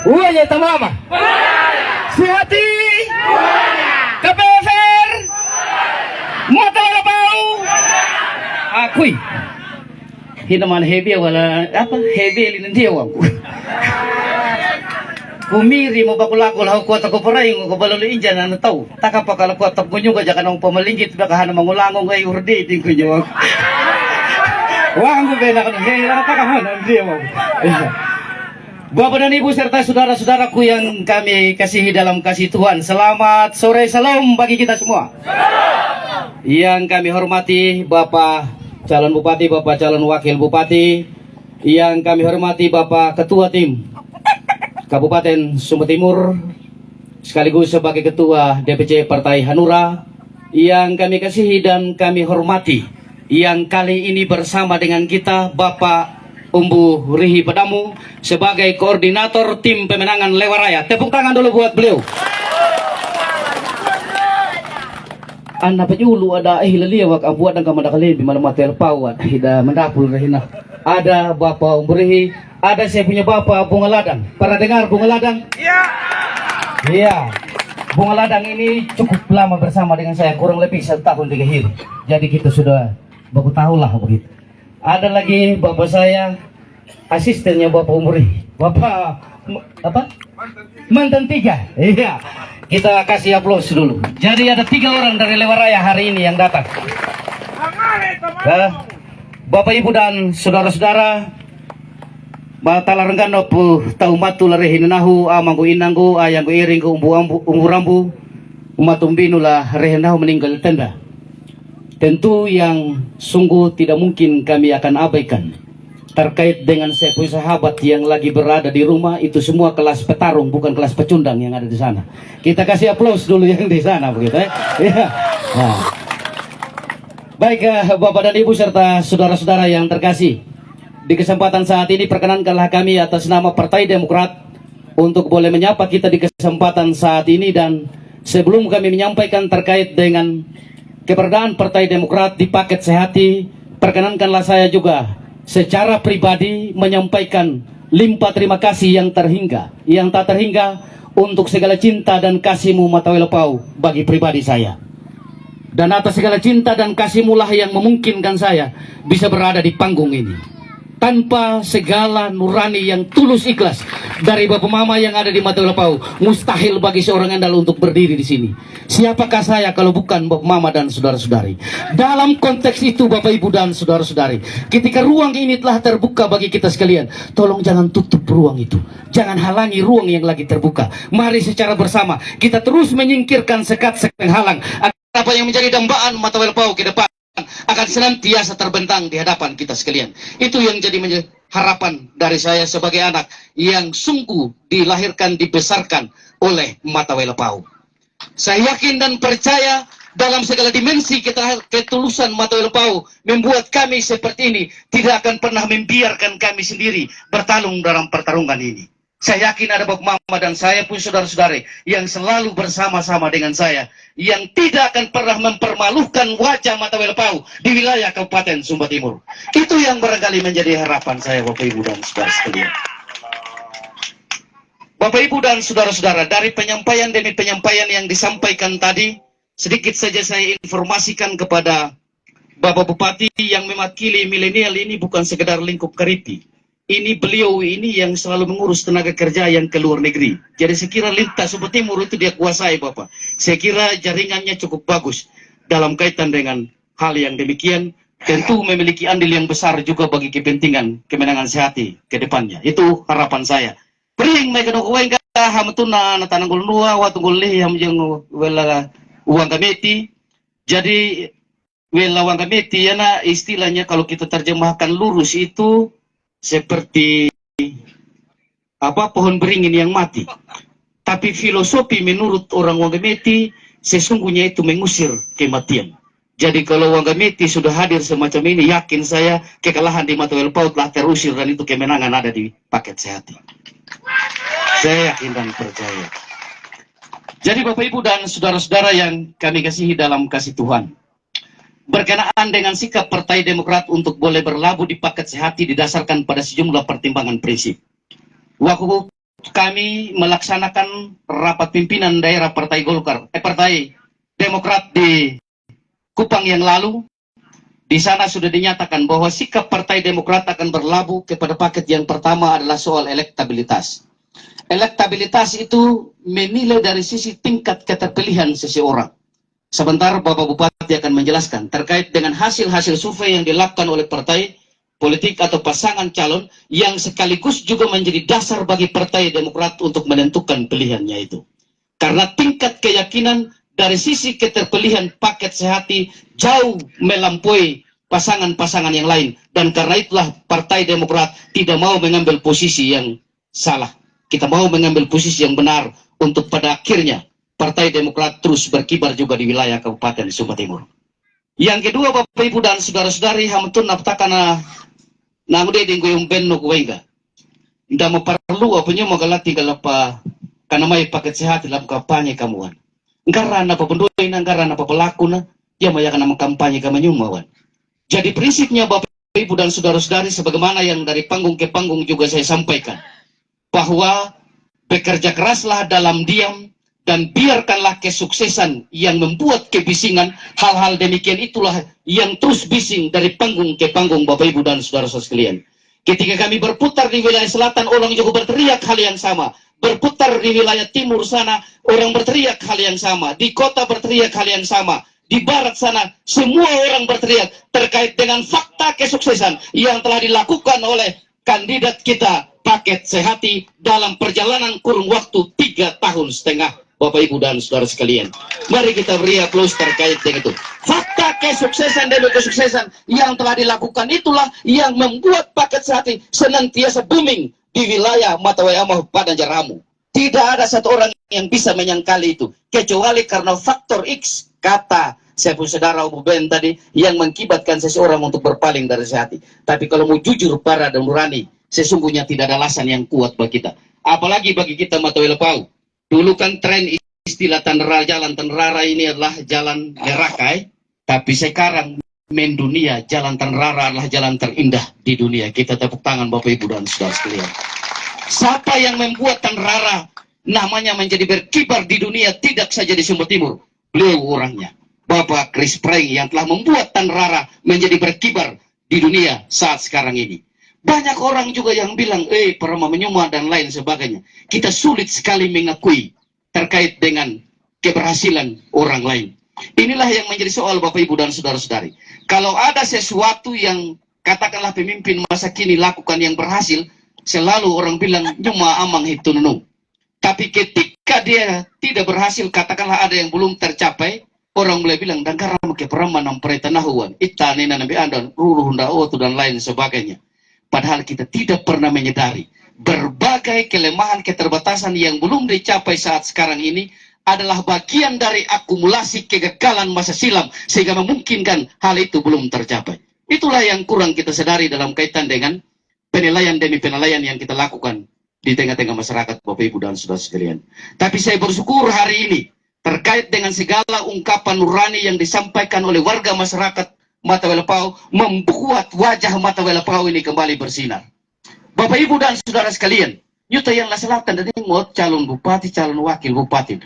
Uwanya tamama. Sihati. Kapefer. Mata wala bau. Akui. Hinaman heavy wala apa heavy linin dia wangku. Kumiri mo bakulakul hau kuat ako paray ngo kabalo injan ano taw. Taka pa kala kuat ko nyuga jaka nang pamalingit baka hana mangulangong ay urdi ting ko nyo. Wangku bena kan hey taka dia mo. Bapak dan Ibu serta saudara-saudaraku yang kami kasihi dalam kasih Tuhan, selamat sore, salam bagi kita semua. Yang kami hormati Bapak calon Bupati, Bapak calon Wakil Bupati, yang kami hormati Bapak Ketua Tim Kabupaten Sumba Timur, sekaligus sebagai Ketua DPC Partai Hanura, yang kami kasihi dan kami hormati, yang kali ini bersama dengan kita Bapak Umbu Rihi Padamu sebagai koordinator tim pemenangan Lewaraya. Tepuk tangan dulu buat beliau. Anda pejulu ada hilaliawak abuat dan kamada kalian di malam matel pawat hida mendapul rahina. Ada Bapak Umbu Rihi, ada saya punya Bapak Bunga Ladang. Pernah dengar Bunga Ladang? Iya. Iya. Bunga Ladang ini cukup lama bersama dengan saya, kurang lebih 1 tahun 3 hari. Jadi kita sudah baku tahu lah begitu. Ada lagi bapak saya, asistennya Bapak Umuri, Bapak apa? Mantan 3. Iya. Kita kasih aplaus dulu. Jadi ada 3 orang dari Lewaraya hari ini yang datang. Bapak Ibu dan saudara-saudara, Batala renggano pu tau matu larehin nahu amangku inangku ayangku iringku umbu rambu umatumbinu lah rehenahu meninggal tenda. Tentu yang sungguh tidak mungkin kami akan abaikan terkait dengan saya punya sahabat yang lagi berada di rumah. Itu semua kelas petarung, bukan kelas pecundang yang ada di sana. Kita kasih aplaus dulu yang di sana begitu ya. Nah. Baik Bapak dan Ibu serta saudara-saudara yang terkasih, di kesempatan saat ini perkenankanlah kami atas nama Partai Demokrat untuk boleh menyapa kita di kesempatan saat ini. Dan sebelum kami menyampaikan terkait dengan keberadaan Partai Demokrat di paket Sehati, perkenankanlah saya juga secara pribadi menyampaikan limpah terima kasih yang terhingga, yang tak terhingga untuk segala cinta dan kasihmu Matawelopau bagi pribadi saya. Dan atas segala cinta dan kasihmu lah yang memungkinkan saya bisa berada di panggung ini. Tanpa segala nurani yang tulus ikhlas dari Bapak Mama yang ada di Matawelopau, mustahil bagi seorang andal untuk berdiri di sini. Siapakah saya kalau bukan Bapak Mama dan saudara-saudari? Dalam konteks itu Bapak Ibu dan saudara-saudari, ketika ruang ini telah terbuka bagi kita sekalian, tolong jangan tutup ruang itu. Jangan halangi ruang yang lagi terbuka. Mari secara bersama kita terus menyingkirkan sekat-sekat penghalang apa yang menjadi dambaan Matawelopau ke depan akan senantiasa terbentang di hadapan kita sekalian. Itu yang jadi harapan dari saya sebagai anak yang sungguh dilahirkan, dibesarkan oleh Matawelopau. Saya yakin dan percaya dalam segala dimensi ketulusan Matawelopau membuat kami seperti ini tidak akan pernah membiarkan kami sendiri bertarung dalam pertarungan ini. Saya yakin ada Bapak Mama dan saya pun saudara-saudari yang selalu bersama-sama dengan saya, yang tidak akan pernah mempermalukan wajah Matawelopau di wilayah Kabupaten Sumba Timur. Itu yang barangkali menjadi harapan saya Bapak Ibu dan saudara sekalian. Bapak Ibu dan saudara-saudara, dari penyampaian demi penyampaian yang disampaikan tadi, sedikit saja saya informasikan kepada Bapak Bupati yang mewakili milenial ini bukan sekedar lingkup Karipi. Ini beliau ini yang selalu mengurus tenaga kerja yang ke luar negeri. Jadi saya kira lintas Sumba Timur itu dia kuasai Bapak. Saya kira jaringannya cukup bagus dalam kaitan dengan hal yang demikian. Tentu memiliki andil yang besar juga bagi kepentingan kemenangan Sehati ke depannya. Itu harapan saya. Pering may kanong kuwain ka hamatuna na tanang gulunua watung gulih hamjeng wala uang kameti. Jadi wala uang kameti yana istilahnya kalau kita terjemahkan lurus itu seperti apa pohon beringin yang mati. Tapi filosofi menurut orang Wangameti sesungguhnya itu mengusir kematian. Jadi kalau Wangameti sudah hadir semacam ini, yakin saya kekalahan di Matawelopau telah terusir dan itu kemenangan ada di paket Sehati. Saya yakin dan percaya. Jadi Bapak Ibu dan saudara-saudara yang kami kasihi dalam kasih Tuhan, berkenaan dengan sikap Partai Demokrat untuk boleh berlabuh di paket Sehati didasarkan pada sejumlah pertimbangan prinsip. waktu kami melaksanakan rapat pimpinan daerah Partai Demokrat di Kupang yang lalu, di sana sudah dinyatakan bahwa sikap Partai Demokrat akan berlabuh kepada paket yang pertama adalah soal elektabilitas. Elektabilitas itu menilai dari sisi tingkat keterpilihan seseorang. Sebentar Bapak Bupati akan menjelaskan terkait dengan hasil-hasil survei yang dilakukan oleh partai politik atau pasangan calon yang sekaligus juga menjadi dasar bagi Partai Demokrat untuk menentukan pilihannya itu. Karena tingkat keyakinan dari sisi keterpilihan paket sehati jauh melampaui pasangan-pasangan yang lain. Dan karena itulah Partai Demokrat tidak mau mengambil posisi yang salah. Kita mau mengambil posisi yang benar untuk pada akhirnya Partai Demokrat terus berkibar juga di wilayah Kabupaten Sumba Timur. Yang kedua, Bapak Ibu dan saudara-saudari, hamtun naptakana nangude dinggo yung benno kuwenga. Nda maparlu apa nyo magalati galapa kanamay paket sehat dalam kampanye kamuan. Ngara na papunduin, ngara na papalaku na, ya maya ka na kampanye kamanyumawan. Jadi prinsipnya Bapak Ibu dan saudara-saudari, sebagaimana yang dari panggung ke panggung juga saya sampaikan, bahwa bekerja keraslah dalam diam dan biarkanlah kesuksesan yang membuat kebisingan. Hal-hal demikian itulah yang terus bising dari panggung ke panggung Bapak Ibu dan saudara-saudara sekalian. Ketika kami berputar di wilayah selatan, orang juga berteriak hal yang sama. Berputar di wilayah timur sana, orang berteriak hal yang sama. Di kota berteriak hal yang sama. Di barat sana, semua orang berteriak terkait dengan fakta kesuksesan yang telah dilakukan oleh kandidat kita paket sehati dalam perjalanan kurun waktu 3,5 tahun. Bapak Ibu dan saudara sekalian, mari kita beri aplaus terkait dengan itu. Fakta kesuksesan demi kesuksesan yang telah dilakukan itulah yang membuat paket sehati senantiasa booming di wilayah Matawai Amah Padang Jaramu. Tidak ada satu orang yang bisa menyangkali itu, kecuali karena faktor X, kata saya pun saudara Abu Ben tadi, yang mengibatkan seseorang untuk berpaling dari sehati. Tapi kalau mau jujur, para dan nurani, sesungguhnya tidak ada alasan yang kuat bagi kita. Apalagi bagi kita Matawai Lepau. Dulu kan tren istilah jalan Tanrara ini adalah jalan Lerakai, tapi sekarang mendunia jalan Tanrara adalah jalan terindah di dunia. Kita tepuk tangan Bapak Ibu dan saudara sekalian. Siapa yang membuat Tanrara namanya menjadi berkibar di dunia, tidak saja di Sumba Timur, beliau orangnya, Bapak Chris Preng, yang telah membuat Tanrara menjadi berkibar di dunia saat sekarang ini. Banyak orang juga yang bilang, Parama Menyuma dan lain sebagainya. Kita sulit sekali mengakui terkait dengan keberhasilan orang lain. Inilah yang menjadi soal Bapak Ibu dan saudara-saudari. Kalau ada sesuatu yang katakanlah pemimpin masa kini lakukan yang berhasil, selalu orang bilang, Nyuma amang hitununu. Tapi ketika dia tidak berhasil, katakanlah ada yang belum tercapai, orang mulai bilang, Dangkara make Parama namperetanahuan, itanina nabi andan, ruluh hunda otu dan lain sebagainya. Padahal kita tidak pernah menyadari berbagai kelemahan keterbatasan yang belum dicapai saat sekarang ini adalah bagian dari akumulasi kegagalan masa silam sehingga memungkinkan hal itu belum tercapai. Itulah yang kurang kita sadari dalam kaitan dengan penilaian demi penilaian yang kita lakukan di tengah-tengah masyarakat Bapak Ibu dan saudara sekalian. Tapi saya bersyukur hari ini terkait dengan segala ungkapan nurani yang disampaikan oleh warga masyarakat Matawai Lepau, membuat wajah Matawai Lepau ini kembali bersinar. Bapak Ibu dan saudara sekalian, Yuta yang selatan dan imut calon bupati, calon wakil bupati.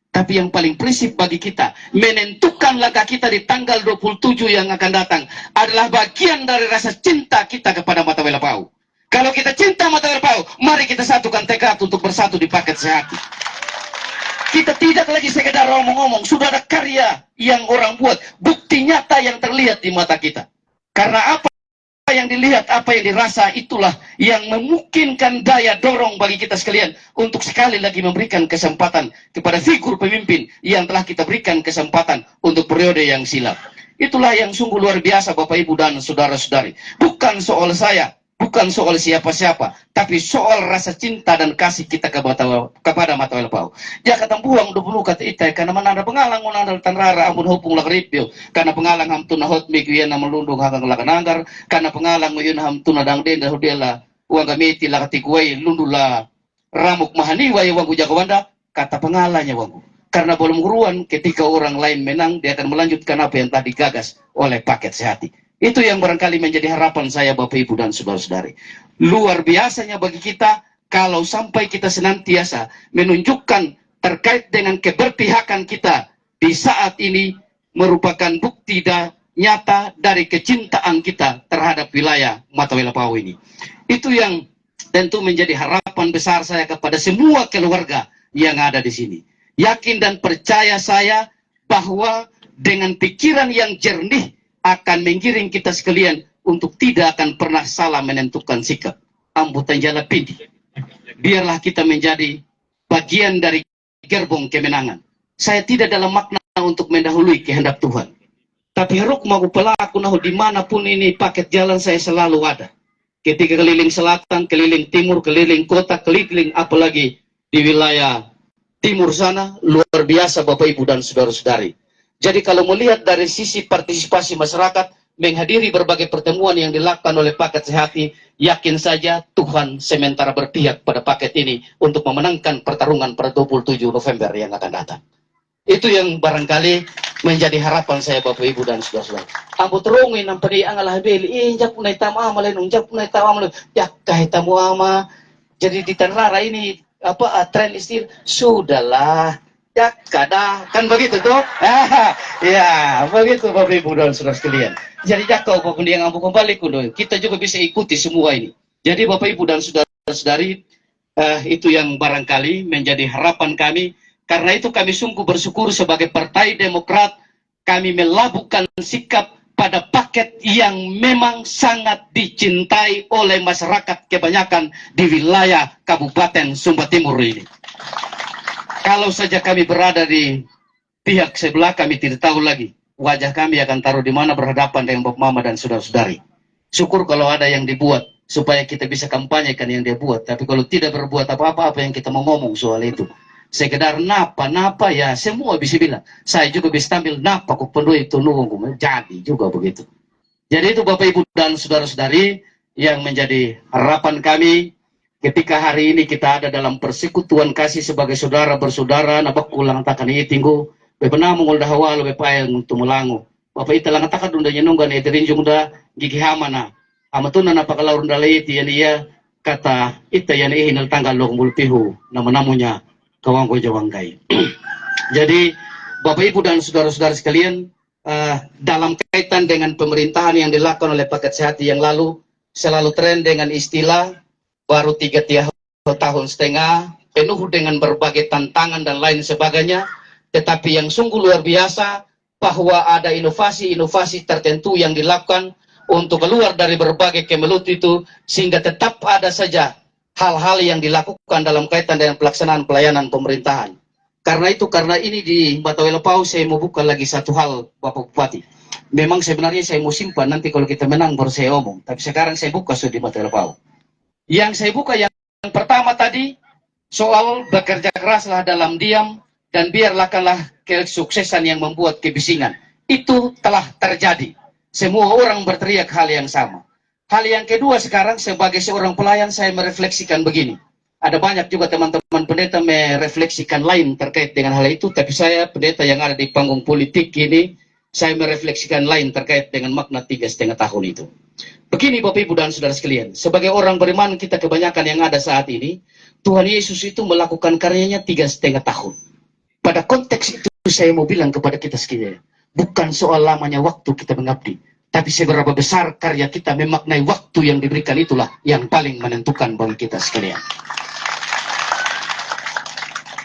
Tapi yang paling prinsip bagi kita, menentukan langkah kita di tanggal 27 yang akan datang adalah bagian dari rasa cinta kita kepada Matawai Lepau. Kalau kita cinta Matawai Lepau, mari kita satukan tekad untuk bersatu di paket sehati. Kita tidak lagi sekedar ngomong-ngomong, sudah ada karya yang orang buat, bukti nyata yang terlihat di mata kita. Karena apa yang dilihat, apa yang dirasa, itulah yang memungkinkan daya dorong bagi kita sekalian untuk sekali lagi memberikan kesempatan kepada figur pemimpin yang telah kita berikan kesempatan untuk periode yang silam. Itulah yang sungguh luar biasa Bapak Ibu dan saudara-saudari. Bukan soal saya, bukan soal siapa-siapa, tapi soal rasa cinta dan kasih kita kepada Matawai Lepau. Ya kata buang 20 kata itai, karena mana ada pengalang menandal Tanrara ampun hupung lak ripio, karena pengalang hamtun na hot mikuyan na melundung hakang lakananggar, karena pengalang nguyun hamtun na dangden dah hudela uang gamiti lakatikuai lundula ramuk mahaniwai wangku jakawanda, kata pengalangnya wangku. Karena belum guruan, ketika orang lain menang, dia akan melanjutkan apa yang tadi gagas oleh paket sehati. Itu yang barangkali menjadi harapan saya Bapak Ibu dan saudara-saudari. Luar biasanya bagi kita kalau sampai kita senantiasa menunjukkan terkait dengan keberpihakan kita di saat ini merupakan bukti nyata dari kecintaan kita terhadap wilayah Matawela Pau ini. Itu yang tentu menjadi harapan besar saya kepada semua keluarga yang ada di sini. Yakin dan percaya saya bahwa dengan pikiran yang jernih akan menggiring kita sekalian untuk tidak akan pernah salah menentukan sikap. Ambutan jala pindi. Biarlah kita menjadi bagian dari gerbong kemenangan. Saya tidak dalam makna untuk mendahului kehendak Tuhan. Tapi ruk mau pelaku nahu dimanapun ini paket jalan saya selalu ada. Ketika keliling selatan, keliling timur, keliling kota, keliling apalagi di wilayah timur sana, luar biasa Bapak Ibu dan Saudara-saudari. Jadi kalau melihat dari sisi partisipasi masyarakat, menghadiri berbagai pertemuan yang dilakukan oleh paket sehati, yakin saja Tuhan sementara berpihak pada paket ini untuk memenangkan pertarungan pada 27 November yang akan datang. Itu yang barangkali menjadi harapan saya Bapak Ibu dan Saudara-saudara. Ambo terungin ang padi ang alah beli injak punay tama ama lain unjak punay tama lain yak kahit tamu ama. Jadi di Tanrara ini tren istil sudahlah yak kada kan begitu tuh. Ya begitu Bapak Ibu dan Saudara sekalian. Jadi jak kau apapun yang ambo kembali kuno kita juga bisa ikuti semua ini. Jadi Bapak Ibu dan Saudara-saudari itu yang barangkali menjadi harapan kami. Karena itu kami sungguh bersyukur sebagai Partai Demokrat kami melabuhkan sikap pada paket yang memang sangat dicintai oleh masyarakat kebanyakan di wilayah Kabupaten Sumba Timur ini. Kalau saja kami berada di pihak sebelah kami tidak tahu lagi wajah kami akan taruh di mana berhadapan dengan Bapak Mama dan saudara-saudari. Syukur kalau ada yang dibuat supaya kita bisa kampanyekan yang dia buat. Tapi kalau tidak berbuat apa-apa apa yang kita mau ngomong soal itu. Sekedar napa ya semua bisa bilang. Saya juga bisa tampil napa kok penuh itu nunggu jadi juga begitu. Jadi itu Bapak Ibu dan saudara-saudari yang menjadi harapan kami ketika hari ini kita ada dalam persekutuan kasih sebagai saudara bersaudara nabak ulang takan itinggu bebenah mengul dahawal bepayang untuk melangu. Bapak itu lang takan dunda nyenunggan itirinjung da gigi hamana. Amatuna napakalaur ndalai iti yan iya kata ita yan ihinal tanggal lo mulpihu nama-namunya Kawangko Jawangkai. Jadi Bapak Ibu dan saudara-saudara sekalian dalam kaitan dengan pemerintahan yang dilakukan oleh paket sehati yang lalu selalu tren dengan istilah baru 3 tahun setengah penuh dengan berbagai tantangan dan lain sebagainya, tetapi yang sungguh luar biasa bahwa ada inovasi-inovasi tertentu yang dilakukan untuk keluar dari berbagai kemelut itu sehingga tetap ada saja hal-hal yang dilakukan dalam kaitan dengan pelaksanaan pelayanan pemerintahan. Karena ini di Matawela Pau saya mau buka lagi satu hal Bapak Bupati. Memang sebenarnya saya mau simpan nanti kalau kita menang baru saya omong. Tapi sekarang saya buka sudah di Matawela Pau. Yang saya buka yang pertama tadi soal bekerja keraslah dalam diam dan biarlahkanlah kesuksesan yang membuat kebisingan. Itu telah terjadi. Semua orang berteriak hal yang sama. Hal yang kedua sekarang sebagai seorang pelayan saya merefleksikan begini. Ada banyak juga teman-teman pendeta merefleksikan lain terkait dengan hal itu. Tapi saya pendeta yang ada di panggung politik ini, saya merefleksikan lain terkait dengan makna 3,5 tahun itu. Begini Bapak Ibu dan Saudara sekalian. Sebagai orang beriman kita kebanyakan yang ada saat ini, Tuhan Yesus itu melakukan karyanya 3,5 tahun. Pada konteks itu saya mau bilang kepada kita sekalian. Bukan soal lamanya waktu kita mengabdi. Tapi seberapa besar karya kita memaknai waktu yang diberikan itulah yang paling menentukan bagi kita sekalian.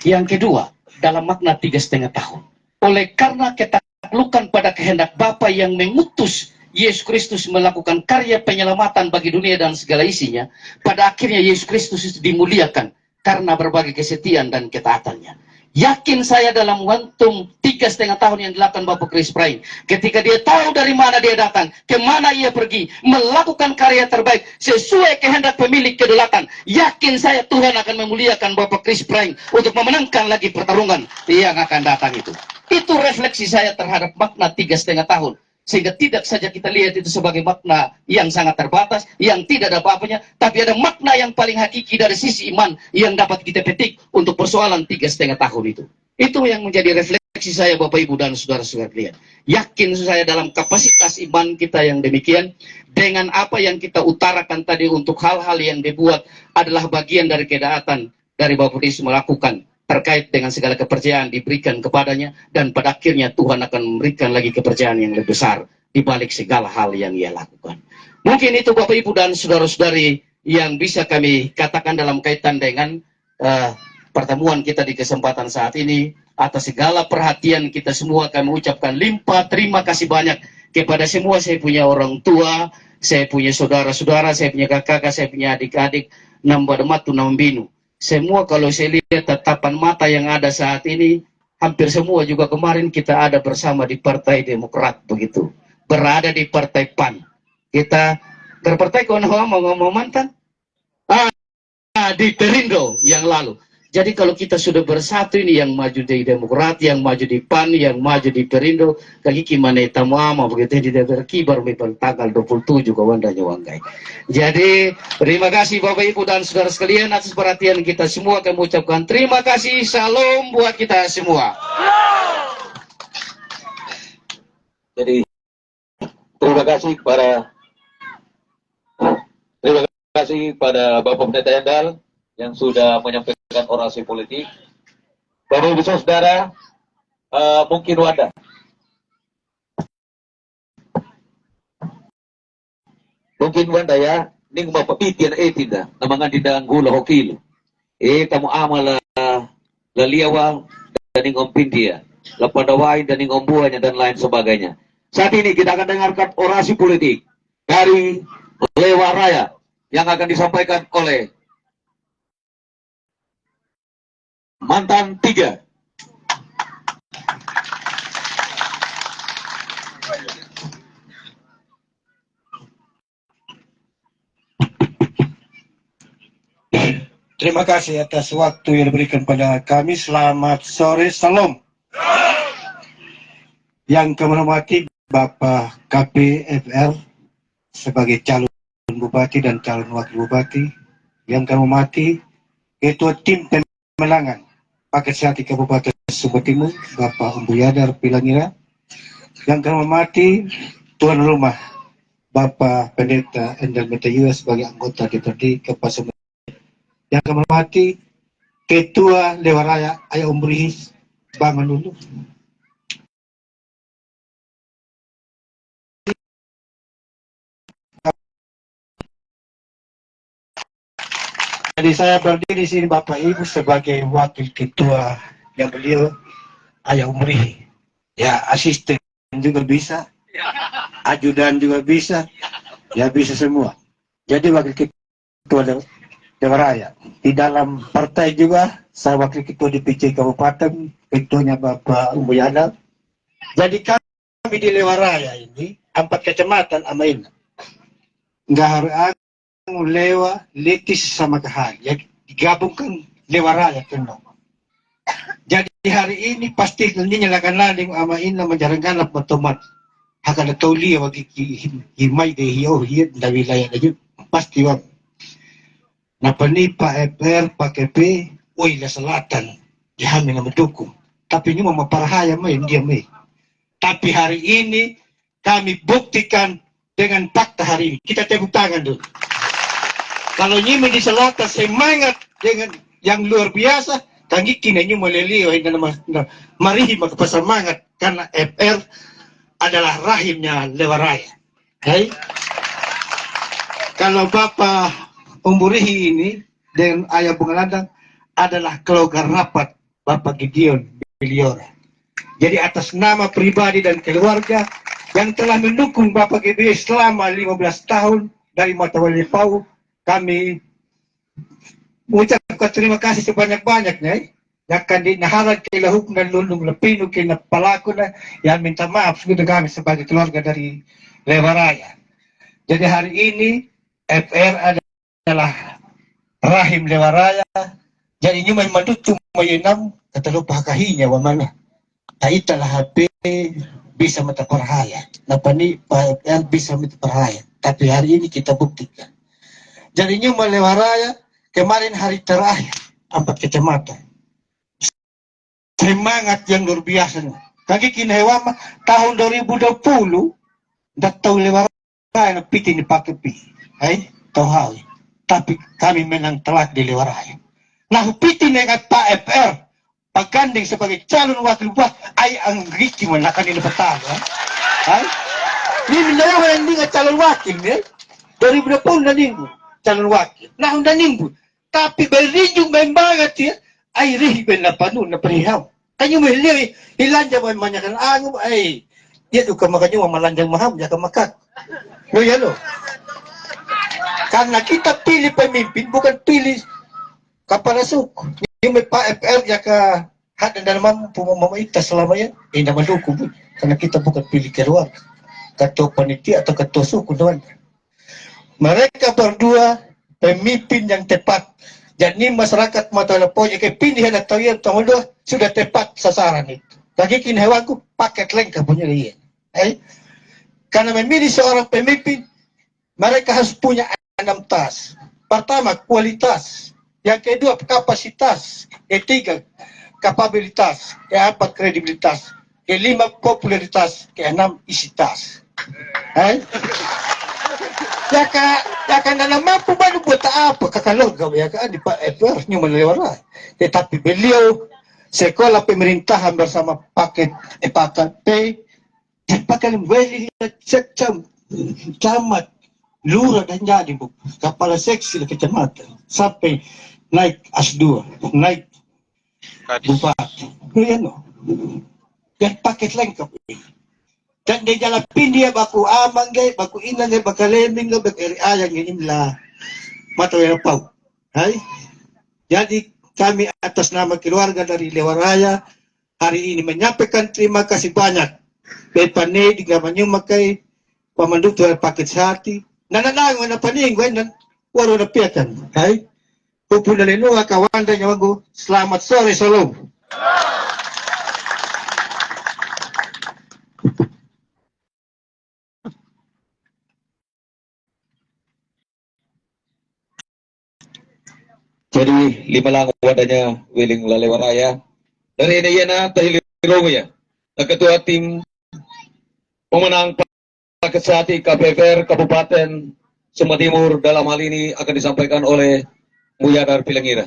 Yang kedua, dalam makna 3,5 tahun. Oleh karena ketaklukan pada kehendak Bapa yang mengutus Yesus Kristus melakukan karya penyelamatan bagi dunia dan segala isinya, pada akhirnya Yesus Kristus itu dimuliakan karena berbagai kesetiaan dan ketaatannya. Yakin saya dalam waktu 3,5 tahun yang dilakukan Bapak Chris Prain, ketika dia tahu dari mana dia datang, kemana ia pergi, melakukan karya terbaik sesuai kehendak pemilik kedaulatan, yakin saya Tuhan akan memuliakan Bapak Chris Prain untuk memenangkan lagi pertarungan yang akan datang itu. Itu refleksi saya terhadap makna 3,5 tahun. Sehingga tidak saja kita lihat itu sebagai makna yang sangat terbatas, yang tidak ada apa-apanya, tapi ada makna yang paling hakiki dari sisi iman yang dapat kita petik untuk persoalan 3,5 tahun itu. Itu yang menjadi refleksi seleksi saya Bapak Ibu dan saudara-saudara sekalian. Yakin saya dalam kapasitas iman kita yang demikian, dengan apa yang kita utarakan tadi untuk hal-hal yang dibuat adalah bagian dari kedaatan dari Bapak Yesus melakukan terkait dengan segala kepercayaan diberikan kepadanya, dan pada akhirnya Tuhan akan memberikan lagi kepercayaan yang lebih besar di balik segala hal yang ia lakukan. Mungkin itu Bapak Ibu dan saudara-saudari yang bisa kami katakan dalam kaitan dengan pertemuan kita di kesempatan saat ini. Atas segala perhatian kita semua kami ucapkan limpah terima kasih banyak kepada semua. Saya punya orang tua, saya punya saudara-saudara, saya punya kakak-kakak, saya punya adik-adik, nambah dematu nambinu. Semua kalau saya lihat tatapan mata yang ada saat ini, hampir semua juga kemarin kita ada bersama di Partai Demokrat begitu. Berada di Partai PAN. Kita berpartai ngomong mantan? Di Perindo yang lalu. Jadi kalau kita sudah bersatu ini, yang maju di Demokrat, yang maju di PAN, yang maju di Perindo, kaki kimana tamama begitu di DPR kibar mipal tanggal 27 kawanda nyawanggai. Jadi terima kasih Bapak Ibu dan saudara sekalian atas perhatian kita semua. Kami ucapkan terima kasih, salam buat kita semua. Jadi terima kasih pada Bapak Pendeta Endal yang sudah menyampaikan orasi politik. Bapak Ibu Saudara, mungkin Wanda. Mungkin Wanda ya, ini Bapak Pitian tidak, namangan di Danggula Hokil. Tamu amala laliawang dan ngompin dia, lapadawai dan ngombuanya dan lain sebagainya. Saat ini kita akan dengarkan orasi politik dari Lewa Raya yang akan disampaikan oleh mantan 3. Terima kasih atas waktu yang diberikan pada kami. Selamat sore, salam. Yang kami hormati Bapak KPFR sebagai calon bupati dan calon wakil bupati. Yang kami hormati Ketua Tim Pemenangan Paket Sati Kabupaten Sumba Timur, Bapak Umbuyadar Pilangira. Yang kami hormati Tuan Rumah Bapak Pendeta Endal Metayua sebagai anggota DPRD Kabupaten Sumba. Yang kami hormati Ketua Lewa Raya Ayah Umbrihis Bangun dulu. Jadi saya berdiri di sini Bapak Ibu sebagai wakil ketua yang beliau Ayah Umrihi. Ya, asisten juga bisa, ajudan juga bisa, ya bisa semua. Jadi wakil ketua Dewa Raya. Di dalam partai juga saya wakil ketua DPC Kabupaten, ketuanya Bapak Umbuyana. Jadi kami di Lewa Raya ini 4 kecamatan amain. Nggak harus Lewa, Letis sama Kahari. Ya, digabungkan Lewa Raya kena. Jadi hari ini pasti nyalakan naling ama ina menjalankan pertemuan. Akan ada taulia bagi himai de hiyo hiyo da wilayah lagi pasti wag. Napani Pak FR, Pak KP, Wila Selatan, dihamin na mendukung. Tapi ini memaparahaya may, dia may. Tapi hari ini kami buktikan dengan fakta hari ini. Kita tepuk tangan dulu. Kalau nyi di Selatan semangat dengan yang luar biasa, tangikin nyo maliliw hindi na marihi magpasamangat karena FR adalah rahimnya Lewa Raya. Okay? Kalau Bapak Umburihi ini dengan Ayah Bungaladang adalah keluarga rapat Bapak Gideon Biliora. Jadi atas nama pribadi dan keluarga yang telah mendukung Bapak Gideon selama 15 tahun dari Matawali Pau, kami mengucapkan terima kasih sebanyak-banyaknya. Yang akan dinaharap kila hukum dan lulung lepinu kina pelaku na, yang minta maaf sudah kami sebagai keluarga dari Lewa Raya. Jadi hari ini FR adalah rahim Lewa Raya. Jadi ini may madutum mayenam katalupa kahinya wa mana. Taitalah HP bisa mataparahaya. Napani FR bisa mataparahaya. Tapi hari ini kita buktikan. Jadi Nyuma Lewa Raya kemarin hari terakhir 4 kecamatan semangat yang luar biasa. Kaki kinewa mah tahun 2020 datang lewat raya piti ni pakai pi. Hai, tahu hal. Tapi kami menang telak di lewat raya. Nah, piti negat Pak FR paganding sebagai calon wakil buat ay ang Ricky manakan ini petang. Hai. Ini menawa yang dengan calon wakil ya. 2020 na ninggu calon wakil. Nah, na ninggu. Tapi berinjung main banget ya. Ay riben na panu na perihaw. Kanyo mahili, hilanja mo manyakan angom, ay, yan ka makanyo, malanjang maham, yaka makat. No, yan o. Karena kita pilih pemimpin, bukan pilih kepala suku. Yung may pa-FR, yaka hatan na naman pumamamaita selama yan, naman dukong. Karena kita bukan pilih keluarga. Ketua panitia atau ketua suku, naman. Mereka berdua pemimpin yang tepat. Jadi masyarakat Matalapoy, pilihan atau yang tahun sudah tepat sasaran itu. Lagi kini hewanku paket lengkap punya dia. Karena memilih seorang pemimpin, mereka harus punya 6 tas. Pertama, kualitas. Yang kedua, kapasitas. Ketiga, kapabilitas. Keempat, kredibilitas. Kelima, popularitas. Keenam, isi tas. Ya kan na mampu baru buat apa kakalog ya kan di Pak FR nyo melewara. Tetapi beliau sekolah pemerintahan bersama paket P pakai beli sekcam camat lurah dan jadi bu kepala seksi kecamatan sampai naik S2 naik bupati. Yan no. Dan paket lengkap. Dan di jalan pindia baku amang gay, baku inang gay, bakaleming gay, bakariayang gay imla matawin pau. Hai? Jadi kami atas nama keluarga dari Lewaraya hari ini menyampaikan terima kasih banyak. Bepane di gamanyo makai pamanduk tuan paket sehati. Nananang na paning gay nan waro na piakan. Hai? Pupulalino kawan dan nyawago. Selamat sore, salam. Jadi 5 lang wadanya wiling lalewaraya. Dari ini na tahilirong ya. Na ketua tim pemenang paket sehati KPFR Kabupaten Sumba Timur dalam hal ini akan disampaikan oleh Muyadar Pilengira.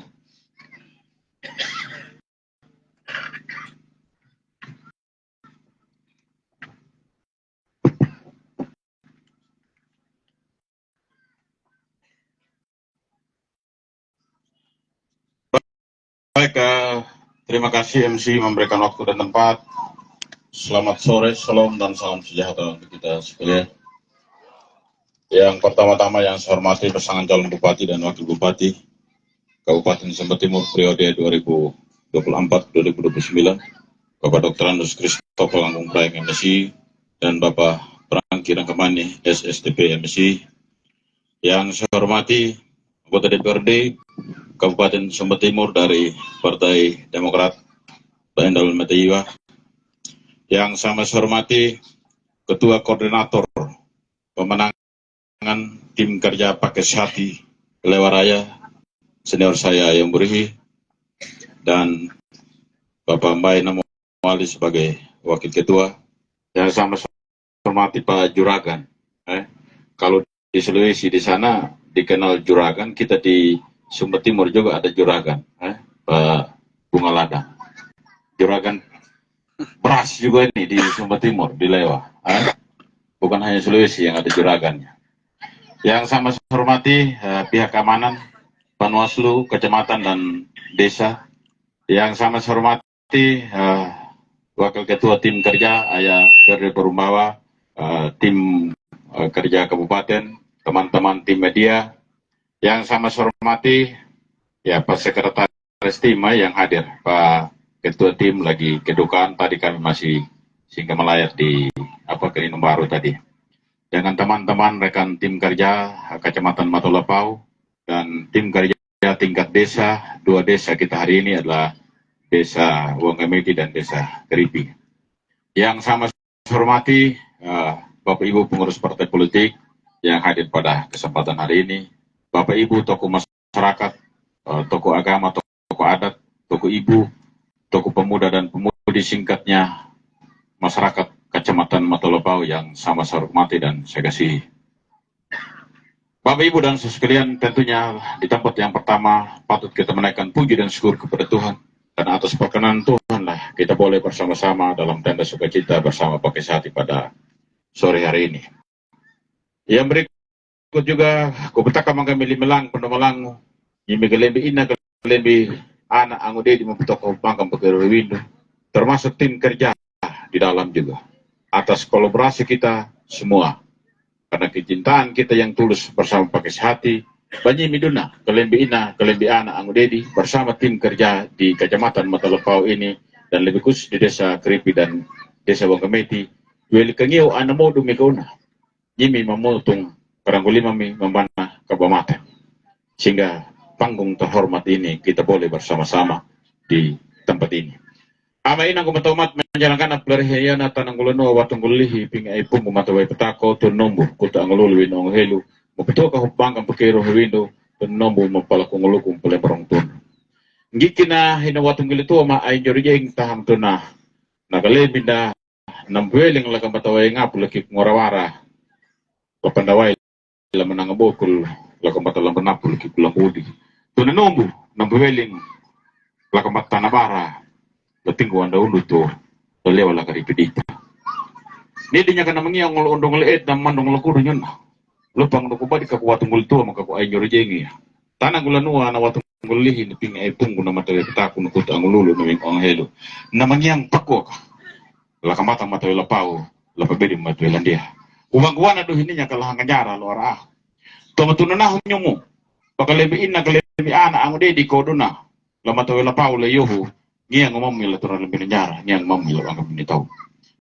Baik, terima kasih MC memberikan waktu dan tempat. Selamat sore, salam dan salam sejahtera untuk kita sekalian. Yang pertama-tama yang saya hormati pasangan calon bupati dan wakil bupati Kabupaten Sumba Timur periode 2024-2029, Bapak Dr. Andus Christopher Langgung Praeng MSI dan Bapak Prangki Rangkamani SSTP MSI. Yang saya hormati anggota DPRD Kabupaten Sumba Timur dari Partai Demokrat Pak Endal Metaiwa. Yang sama saya hormati Ketua Koordinator Pemenangan Tim Kerja Paket Sehati Lewaraya senior saya yang berihi dan Bapak Mbay Namo Ali sebagai Wakil Ketua. Yang sama saya hormati Pak Juragan. Kalau di Sulawesi di sana dikenal Juragan, kita di Sumba Timur juga ada juragan, Pak Bunga Ladang. Juragan beras juga ini di Sumba Timur, di Lewa. Bukan hanya Sulawesi yang ada juragannya. Yang sama saya hormati pihak keamanan, Panwaslu, kecamatan dan desa. Yang sama saya hormati Wakil Ketua Tim Kerja, Ayah Ferdi Perumbawa, Tim Kerja Kabupaten, teman-teman tim media. Yang sama saya hormati ya Pak Sekretaris Tim yang hadir, Pak Ketua Tim lagi kedukaan, tadi kami masih singgah melayat di Kelinung Baru tadi. Dengan teman-teman rekan tim kerja Kecamatan Matulapau dan tim kerja tingkat desa, 2 desa kita hari ini adalah Desa Wongameti dan Desa Keripi. Yang sama saya hormati Bapak Ibu pengurus partai politik yang hadir pada kesempatan hari ini. Bapak Ibu tokoh masyarakat, tokoh agama, tokoh adat, tokoh ibu, tokoh pemuda dan pemudi singkatnya masyarakat Kecamatan Matulapau yang sama saya hormati dan saya kasihi. Bapak Ibu dan saudara sekalian, tentunya di tempat yang pertama patut kita menaikkan puji dan syukur kepada Tuhan. Dan atas perkenan Tuhan lah kita boleh bersama-sama dalam tenda sukacita bersama pakai hati pada sore hari ini. Yang berikut juga kubetaka manggamili melang pendomalang yimi gelembi ina gelembi anak anggode di mempetok mangkam pegawai window termasuk tim kerja di dalam juga atas kolaborasi kita semua karena kecintaan kita yang tulus bersama pakai hati banyak miduna kelembi ina kelembi anak anggode bersama tim kerja di Kecamatan Matulapau ini dan lebih khusus di Desa Keripi dan Desa Wanggameti weli kengiu anamo dumikauna yimi memutung Karangguli mami membana kebamatan sehingga panggung terhormat ini kita boleh bersama-sama di tempat ini. Ama inang kumatomat menjalankan aplarihayana tananggulano watunggulihi pinga ipung kumataway petako tunombo kuta angululwin ong helu mapito ka hupangkan pakiro hiwindo tunombo mapalakungulukum paleparong tun. Ngikina hinawatunggulito ma ay jorjeng taham tuna nakalebinda nambueling lakang pataway nga pulaki ngorawara papandaway laman nga bokul lakang patalang panapul kikulang udi. Tunanombo nambueling lakang patanabara lating wanda ulo to lewa la karipidita ni dinya kana mangi ang undong leet na mandong lakudo nyon lupang no kubadi ka kuwatungul to makaku ay nyorjengi tanang ulanua na watungul lihi ni ping ay punggo na matay taku no kuta ang lulu no ang helo na mangi ang pako la kamata matay lapao la pabedi matay landia umangwa na do hininya kalahangan jara lo ara to matuna na hunyo pakalebi na kalebi ana ang dedi ko do na la matay lapao la yuhu ngiyang mamila turang lebih nyara ngiyang mamila ang kami tahu